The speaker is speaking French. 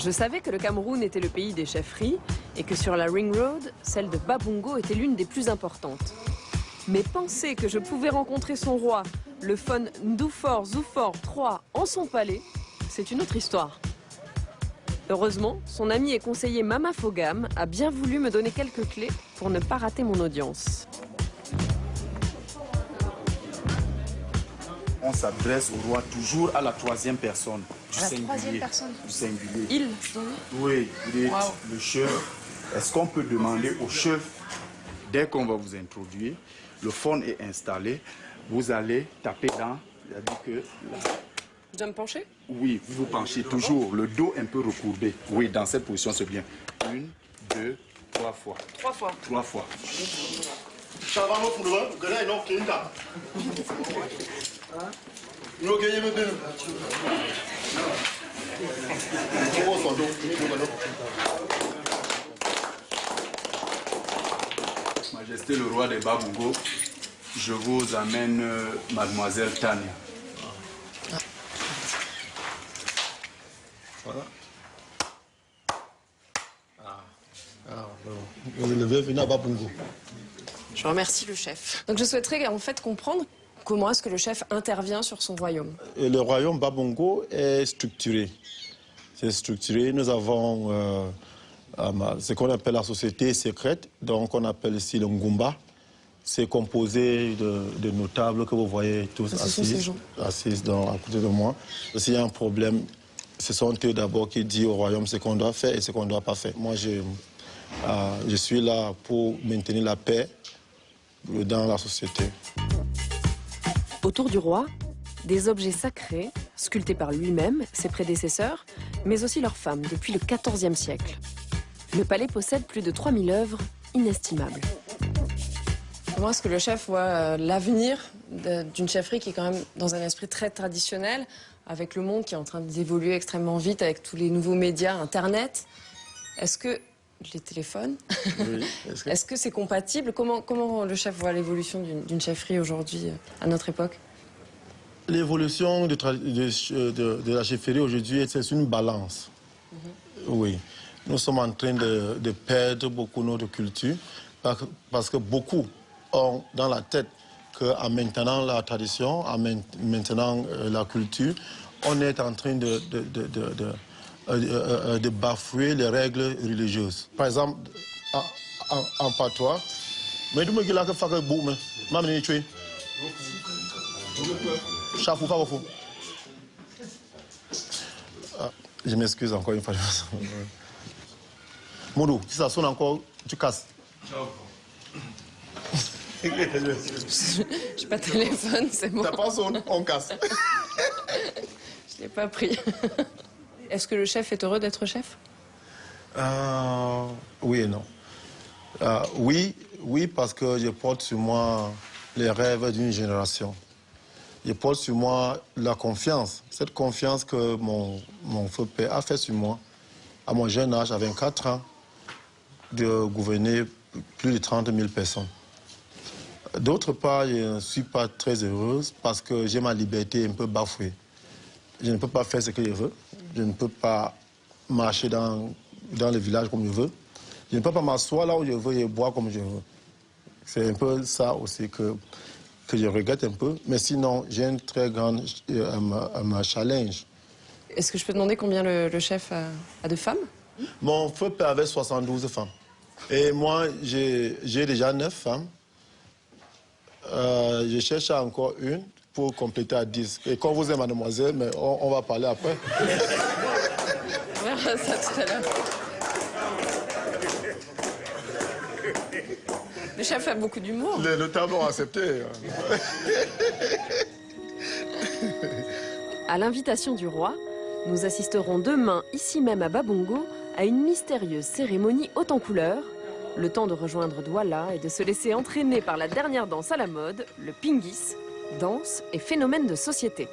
Je savais que le Cameroun était le pays des chefferies et que sur la Ring Road, celle de Babongo était l'une des plus importantes. Mais penser que je pouvais rencontrer son roi, le Fon Ndoufor Zoufor III, en son palais, c'est une autre histoire. Heureusement, son ami et conseiller Mama Fogam a bien voulu me donner quelques clés pour ne pas rater mon audience. On s'adresse au roi toujours à la troisième personne du singulier. Troisième personne. Du singulier. Il, Oui, il est le chef. Est-ce qu'on peut demander au chef, dès qu'on va vous introduire, le phone est installé, vous allez taper dans, c'est-à-dire que... je dois me pencher? Oui, vous vous penchez toujours, le dos un peu recourbé. Oui, dans cette position, c'est bien. 1, 2, 3 fois. 3 fois. 3 fois. Majesté le roi des Babongo, je vous amène mademoiselle Tania. Voilà. Le veut venir à Babongo. Je remercie le chef. Donc je souhaiterais en fait comprendre comment est-ce que le chef intervient sur son royaume. Et le royaume Babongo est structuré. C'est structuré. Nous avons ce qu'on appelle la société secrète, donc on appelle ici le Ngumba. C'est composé de notables que vous voyez tous assis à côté de moi. S'il y a un problème, ce sont eux d'abord qui disent au royaume ce qu'on doit faire et ce qu'on ne doit pas faire. Moi, je suis là pour maintenir la paix dans la société. Autour du roi, des objets sacrés, sculptés par lui-même, ses prédécesseurs, mais aussi leurs femmes depuis le XIVe siècle. Le palais possède plus de 3000 œuvres inestimables. Comment est-ce que le chef voit l'avenir d'une chefferie qui est quand même dans un esprit très traditionnel, avec le monde qui est en train d'évoluer extrêmement vite, avec tous les nouveaux médias, Internet? Est-ce que les téléphones, oui, est-ce que c'est compatible? Comment le chef voit l'évolution d'une chefferie aujourd'hui, à notre époque? L'évolution de la chefferie aujourd'hui, c'est une balance. Oui. Nous sommes en train de perdre beaucoup notre culture parce que beaucoup ont dans la tête qu'en maintenant la tradition, en maintenant la culture, on est en train de bafouer les règles religieuses. Par exemple, en patois, mais du que je m'excuse encore une fois. Moudou, si ça sonne encore, tu casses. J'ai pas de téléphone, c'est bon. T'as pas sonné, on casse. Je l'ai pas pris. Est-ce que le chef est heureux d'être chef? Oui et non. Oui, parce que je porte sur moi les rêves d'une génération. Je porte sur moi la confiance. Cette confiance que mon feu père a fait sur moi, à mon jeune âge, à 24 ans, de gouverner plus de 30 000 personnes. D'autre part, je ne suis pas très heureuse parce que j'ai ma liberté un peu bafouée. Je ne peux pas faire ce que je veux. Je ne peux pas marcher dans le village comme je veux. Je ne peux pas m'asseoir là où je veux et boire comme je veux. C'est un peu ça aussi que je regrette un peu. Mais sinon, j'ai un très grand challenge. Est-ce que je peux demander combien le chef a de femmes? Mon feu père avait 72 femmes. Et moi, j'ai déjà 9 femmes. Je cherche encore une pour compléter à 10. Et quand vous êtes mademoiselle, mais on va parler après. On verra ça tout à l'heure. Le chef a beaucoup d'humour. Les notables ont accepté. À l'invitation du roi, nous assisterons demain, ici même à Babongo, à une mystérieuse cérémonie haute en couleurs, le temps de rejoindre Douala et de se laisser entraîner par la dernière danse à la mode, le pingis, danse et phénomène de société.